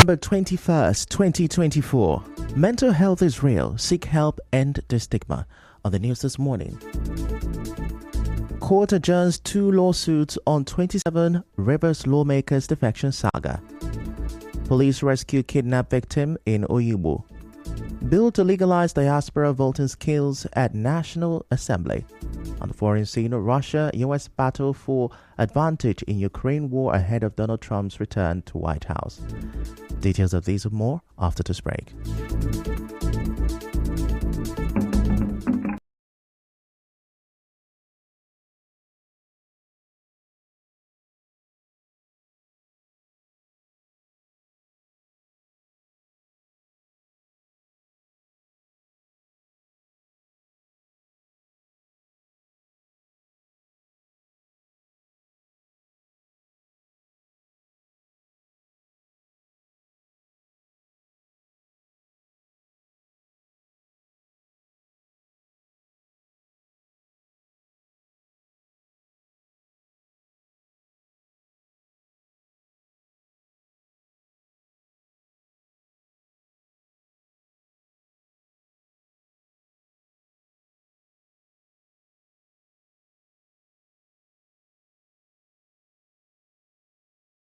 December 21st, 2024. Mental health is real. Seek help, end the stigma. On the news this morning. Court adjourns 2 lawsuits on 27 Rivers lawmakers' defection saga. Police rescue kidnapped victim in Oyibo. Bill to legalize diaspora voting skills at National Assembly. On the foreign scene, Russia-US battle for advantage in Ukraine war ahead of Donald Trump's return to White House. Details of these and more after this break.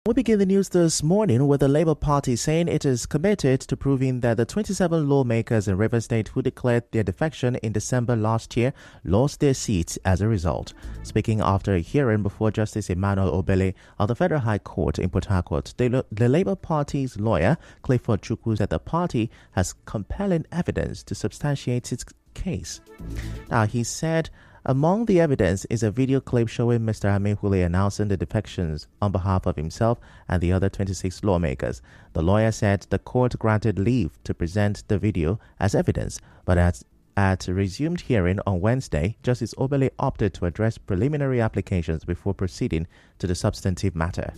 We begin the news this morning with the Labour Party saying it is committed to proving that the 27 lawmakers in Rivers State who declared their defection in December last year lost their seats as a result. Speaking after a hearing before Justice Emmanuel Obele of the Federal High Court in Port Harcourt, the Labour Party's lawyer, Clifford Chukwu, said the party has compelling evidence to substantiate its case. Now, he said, among the evidence is a video clip showing Mr. Amehule announcing the defections on behalf of himself and the other 26 lawmakers. The lawyer said the court granted leave to present the video as evidence, but at resumed hearing on Wednesday, Justice Obele opted to address preliminary applications before proceeding to the substantive matter.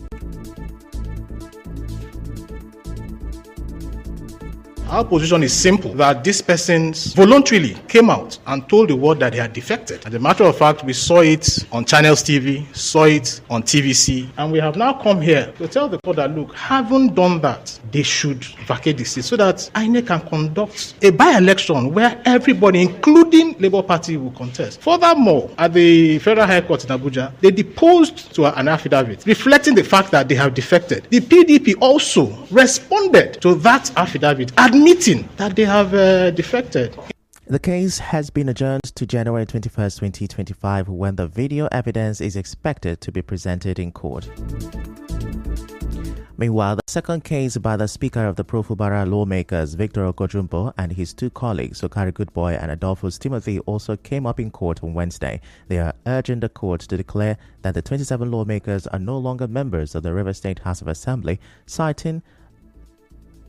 Our position is simple, that these persons voluntarily came out and told the world that they had defected. As a matter of fact, we saw it on Channels TV, saw it on TVC, and we have now come here to tell the court that, look, having done that, they should vacate the seat so that INEC can conduct a by-election where everybody, including Labour Party, will contest. Furthermore, at the Federal High Court in Abuja, they deposed to an affidavit reflecting the fact that they have defected. The PDP also responded to that affidavit, admitting that they have defected. The case has been adjourned to January 21st, 2025, when the video evidence is expected to be presented in court. Meanwhile, the second case by the Speaker of the Pro-Fubara lawmakers, Victor Okojumbo, and his 2 colleagues, Okari Goodboy and Adolphus Timothy, also came up in court on Wednesday. They are urging the court to declare that the 27 lawmakers are no longer members of the Rivers State House of Assembly, citing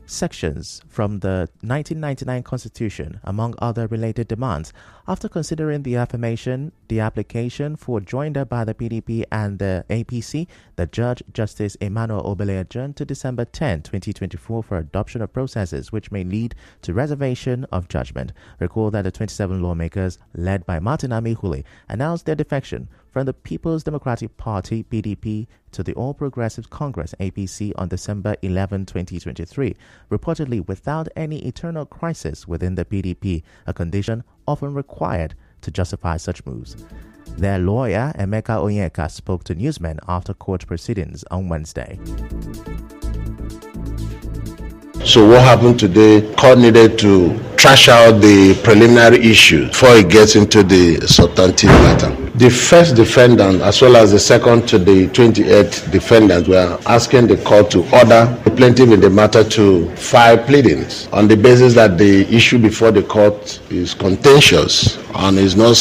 sections from the 1999 Constitution, among other related demands. After considering the affirmation, the application for joinder by the PDP and the APC, the Judge Justice Emmanuel Obele adjourned to December 10, 2024 for adoption of processes which may lead to reservation of judgment. Recall that the 27 lawmakers, led by Martin Amehule, announced their defection from the People's Democratic Party, PDP, to the All Progressives Congress, APC, on December 11, 2023, reportedly without any internal crisis within the PDP, a condition often required to justify such moves. Their lawyer, Emeka Onyeka, spoke to newsmen after court proceedings on Wednesday. So what happened today, court needed to trash out the preliminary issue before it gets into the substantive matter. The first defendant, as well as the second to the 28th defendant, were asking the court to order the plaintiff in the matter to file pleadings on the basis that the issue before the court is contentious and is not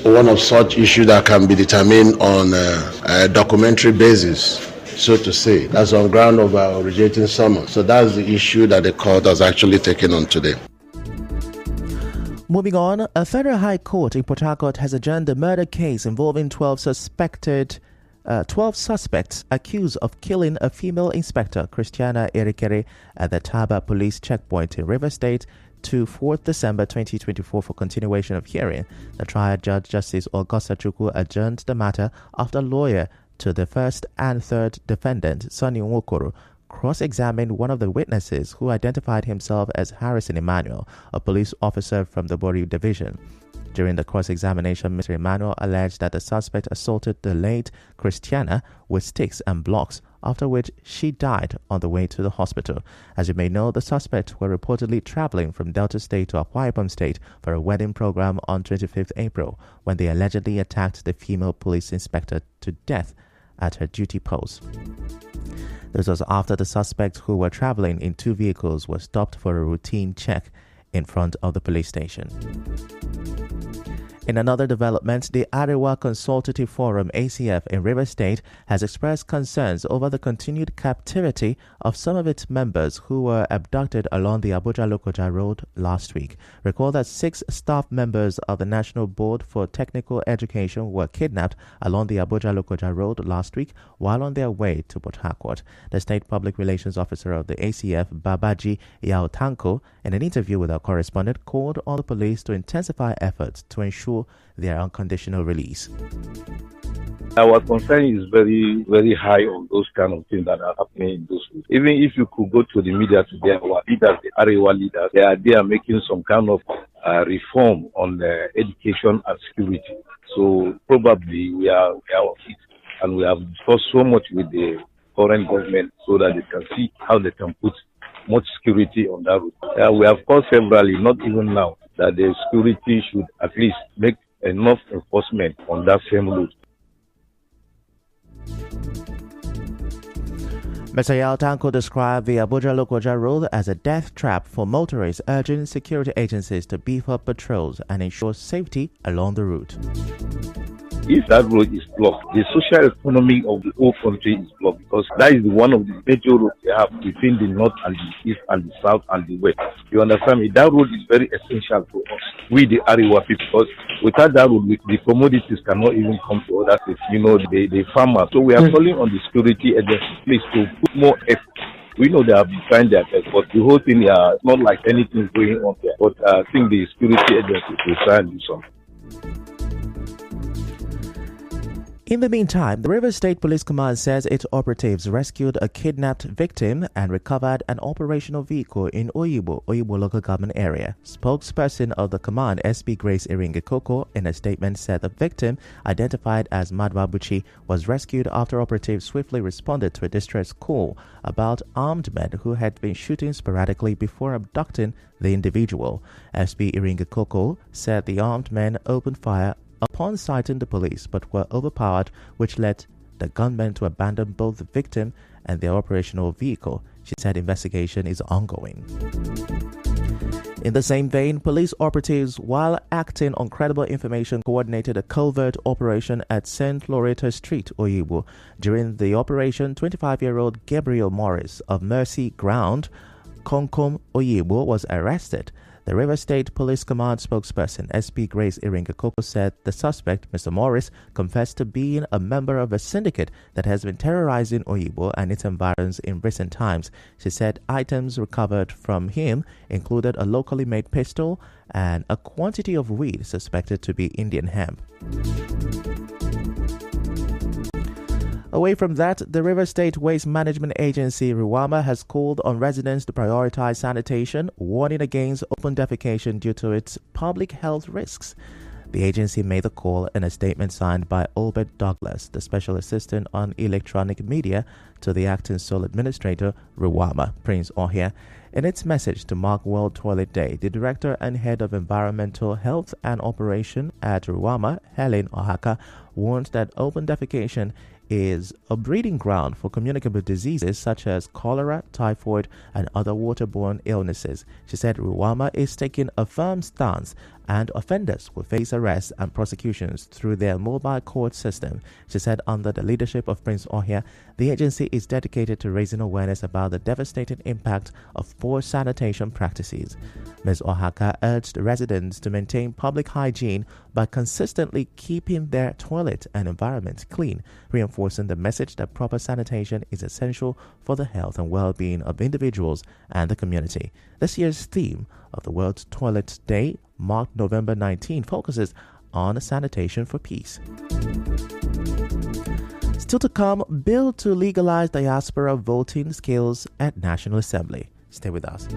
one of such issues that can be determined on a documentary basis, so to say. That's on ground of originating summons. So that's the issue that the court has actually taken on today. Moving on, a Federal High Court in Port Harcourt has adjourned a murder case involving 12 suspects accused of killing a female inspector, Christiana Erikere, at the Taba Police Checkpoint in Rivers State to 4th December 2024 for continuation of hearing. The trial judge, Justice Augusta Chukwu, adjourned the matter after lawyer to the first and third defendant, Sonny Nwokoro, cross-examined one of the witnesses who identified himself as Harrison Emmanuel, a police officer from the Bori division. During the cross-examination, Mr. Emmanuel alleged that the suspect assaulted the late Christiana with sticks and blocks, after which she died on the way to the hospital. As you may know, the suspects were reportedly traveling from Delta State to Akwa Ibom State for a wedding program on 25th April when they allegedly attacked the female police inspector to death at her duty post. This was after the suspects, who were traveling in 2 vehicles, were stopped for a routine check in front of the police station. In another development, the Arewa Consultative Forum ACF in Rivers State has expressed concerns over the continued captivity of some of its members who were abducted along the Abuja-Lokoja Road last week. Recall that 6 staff members of the National Board for Technical Education were kidnapped along the Abuja-Lokoja Road last week while on their way to Port Harcourt. The State Public Relations Officer of the ACF, Babaji Yaotanko, in an interview with our correspondent, called on the police to intensify efforts to ensure their unconditional release. Our concern is very, very high on those kind of things that are happening in those schools. Even if you could go to the media today, our leaders, the Arewa leaders, they are making some kind of reform on the education and security. So probably we are on it, and we have discussed so much with the foreign government so that they can see how they can put much security on that route. We have called severally, not even now, that the security should at least make enough enforcement on that same route. Mr. Yaotanko described the Abuja-Lokoja Road as a death trap for motorists, urging security agencies to beef up patrols and ensure safety along the route. If that road is blocked, the social economy of the whole country is blocked, because that is one of the major roads we have between the north and the east and the south and the west. You understand me? That road is very essential to us, we the Arewa people, because without that road, the commodities cannot even come to other states, the farmers. So we are calling on the security agencies, please, to put more effort. We know they have been trying their best, but the whole thing, it's not like anything going on there. But I think the security agencies will try and do something. In the meantime, the Rivers State Police Command says its operatives rescued a kidnapped victim and recovered an operational vehicle in Oyibo local government area. Spokesperson of the command, SP Grace Iringikoko, in a statement said the victim, identified as Madwabuchi, was rescued after operatives swiftly responded to a distress call about armed men who had been shooting sporadically before abducting the individual. SP Iringikoko said the armed men opened fire upon sighting the police, but were overpowered, which led the gunmen to abandon both the victim and their operational vehicle. She said investigation is ongoing. In the same vein, police operatives, while acting on credible information, coordinated a covert operation at St. Loretta Street, Oyibo. During the operation, 25-year-old Gabriel Morris of Mercy Ground, Konkom, Oyibo, was arrested. The River State Police Command spokesperson, SP Grace Iringikoko, said the suspect, Mr. Morris, confessed to being a member of a syndicate that has been terrorizing Oyibo and its environs in recent times. She said items recovered from him included a locally made pistol and a quantity of weed suspected to be Indian hemp. Away from that, the River State Waste Management Agency, RWAMA, has called on residents to prioritize sanitation, warning against open defecation due to its public health risks. The agency made the call in a statement signed by Obed Douglas, the Special Assistant on Electronic Media to the Acting Sole Administrator, RWAMA, Prince Ohia. In its message to mark World Toilet Day, the Director and Head of Environmental Health and Operation at RWAMA, Helen Ohaka, warned that open defecation is a breeding ground for communicable diseases such as cholera, typhoid, and other waterborne illnesses. She said RWAMA is taking a firm stance and offenders will face arrests and prosecutions through their mobile court system. She said under the leadership of Prince Ohia, the agency is dedicated to raising awareness about the devastating impact of poor sanitation practices. Ms. Ohaka urged residents to maintain public hygiene by consistently keeping their toilet and environment clean, reinforcing the message that proper sanitation is essential for the health and well-being of individuals and the community. This year's theme of the World Toilet Day, marked November 19, focuses on sanitation for peace. Still to come, bill to legalize diaspora voting skills at National Assembly. Stay with us.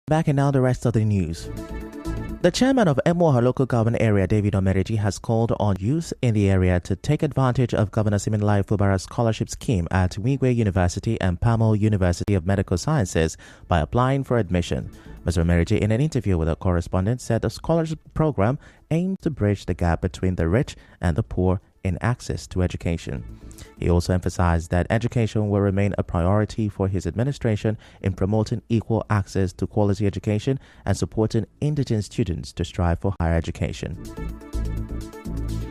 Back and now the rest of the news. The chairman of Emoha local government area, David Omeriji, has called on youth in the area to take advantage of Governor Siminalayi Fubara's scholarship scheme at Wigwe University and Pamo University of Medical Sciences by applying for admission. Mr. Omeriji, in an interview with a correspondent, said the scholarship program aims to bridge the gap between the rich and the poor in access to education. He also emphasized that education will remain a priority for his administration in promoting equal access to quality education and supporting indigent students to strive for higher education.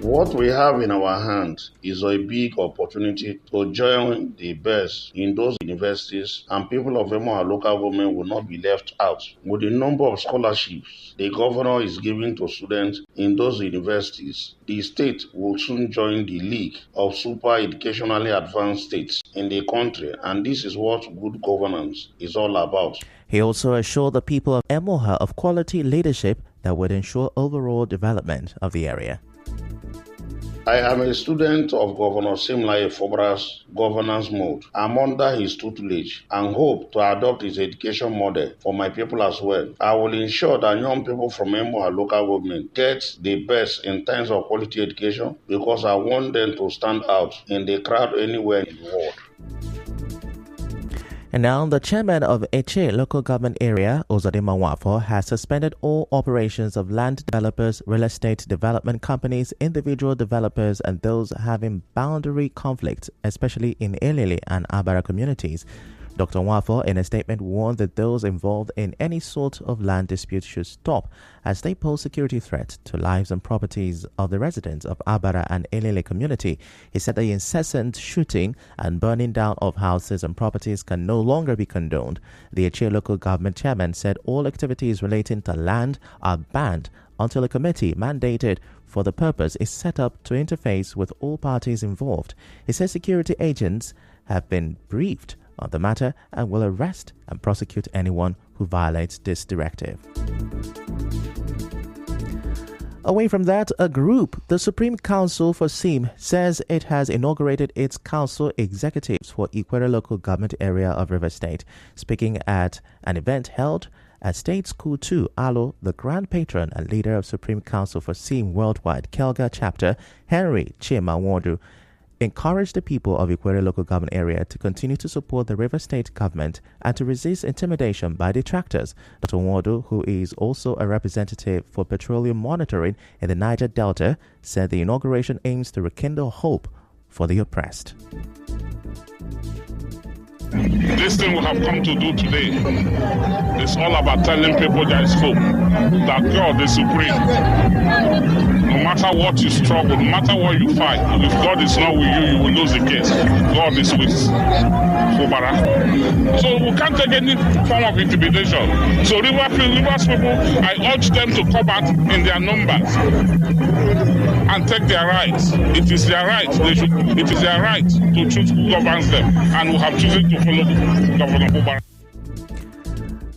What we have in our hands is a big opportunity to join the best in those universities, and people of Emoha local government will not be left out. With the number of scholarships the governor is giving to students in those universities, the state will soon join the league of super educationally advanced states in the country, and this is what good governance is all about. He also assured the people of Emoha of quality leadership that would ensure overall development of the area. I am a student of Governor Siminalayi Fubara's governance mode. I'm under his tutelage and hope to adopt his education model for my people as well. I will ensure that young people from Emoha local government get the best in terms of quality education because I want them to stand out in the crowd anywhere in the world. And now, the chairman of Eche local government area, Uzodinma Nwafor, has suspended all operations of land developers, real estate development companies, individual developers, and those having boundary conflicts, especially in Elele and Abara communities. Dr. Nwafor, in a statement, warned that those involved in any sort of land dispute should stop, as they pose security threat to lives and properties of the residents of Abara and Elele community. He said the incessant shooting and burning down of houses and properties can no longer be condoned. The Eche local government chairman said all activities relating to land are banned until a committee mandated for the purpose is set up to interface with all parties involved. He said security agents have been briefed on the matter and will arrest and prosecute anyone who violate this directive. Away from that, a group, the Supreme Council for SIM, says it has inaugurated its council executives for Ikwere local government area of Rivers State. Speaking at an event held at State School 2, Alo, the grand patron and leader of Supreme Council for SIM Worldwide Kelga chapter, Henry Chimawodu, encouraged the people of Ikwere local government area to continue to support the Rivers State government and to resist intimidation by detractors. Dr. Nwodo, who is also a representative for petroleum monitoring in the Niger Delta, said the inauguration aims to rekindle hope for the oppressed. This thing we have come to do today is all about telling people there is hope, that God is supreme. No matter what you struggle, no matter what you fight, if God is not with you, you will lose the case. God is with Fubara. So we can't take any form of intimidation. So Rivers people, I urge them to come out in their numbers and take their rights. It is their right. It is their right to choose who governs them, and we have chosen to follow Governor Fubara.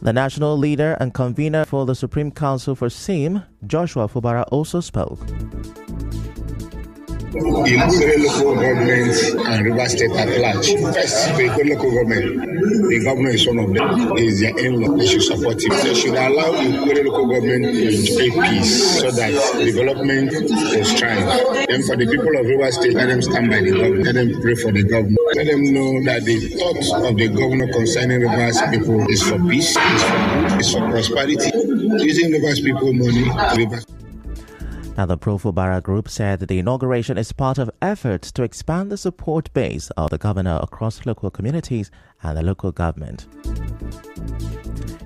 The national leader and convener for the Supreme Council for SIM, Joshua Fubara, also spoke. In Ikwere local government and Rivers State at large. First, the Ikwere local government, the governor is one of them, is their in-law. They should support him. They should allow the Ikwere local government to enjoy peace so that development will strive. Then for the people of Rivers State, let them stand by the government. Let them pray for the government. Let them know that the thoughts of the governor concerning Rivers people is for peace, is for prosperity. Using Rivers people money to Rivers. Now, the Pro-Fubara group said that the inauguration is part of efforts to expand the support base of the governor across local communities and the local government.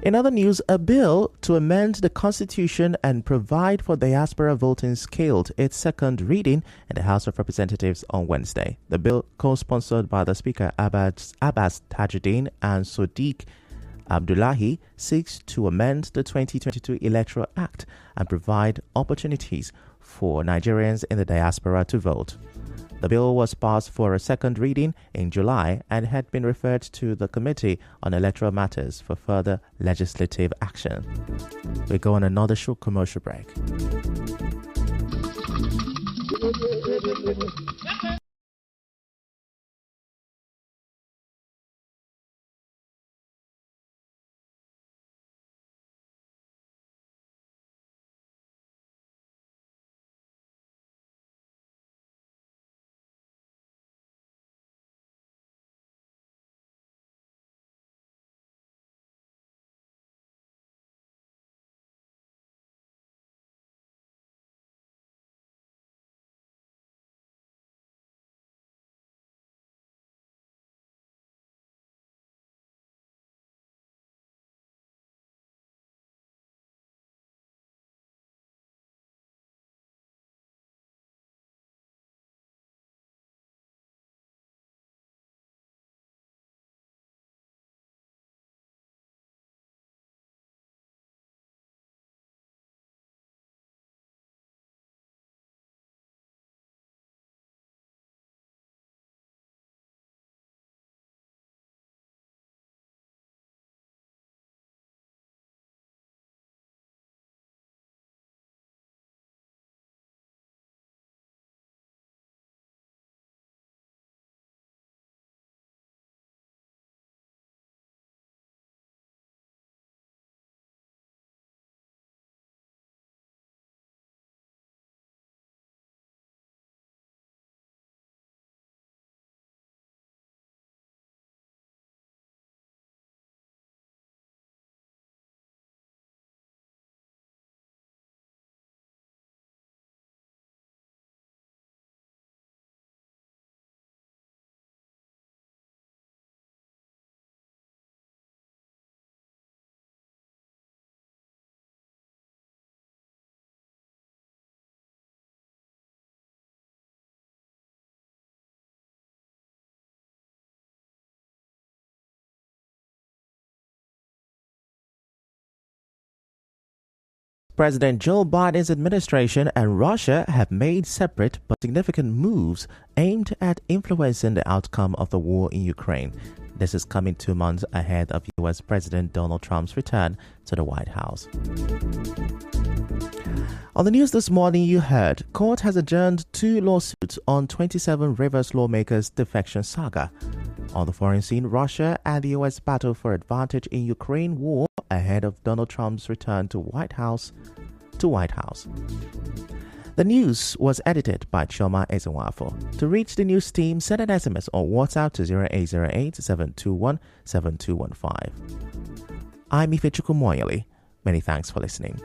In other news, a bill to amend the Constitution and provide for diaspora voting scaled its second reading in the House of Representatives on Wednesday. The bill, co-sponsored by the Speaker Abbas Tajuddin and Sodiq Abdullahi, seeks to amend the 2022 Electoral Act and provide opportunities for Nigerians in the diaspora to vote. The bill was passed for a second reading in July and had been referred to the Committee on Electoral Matters for further legislative action. We go on another short commercial break. President Joe Biden's administration and Russia have made separate but significant moves aimed at influencing the outcome of the war in Ukraine. This is coming 2 months ahead of U.S. President Donald Trump's return to the White House. On the news this morning, you heard court has adjourned 2 lawsuits on 27 Rivers lawmakers' defection saga. On the foreign scene, Russia and the U.S. battle for advantage in Ukraine war ahead of Donald Trump's return to White House. The news was edited by Chioma Ezenwafo. To reach the news team, send an SMS or WhatsApp to 0808-721-7215. I'm Ifechukwu Moyoli. Many thanks for listening.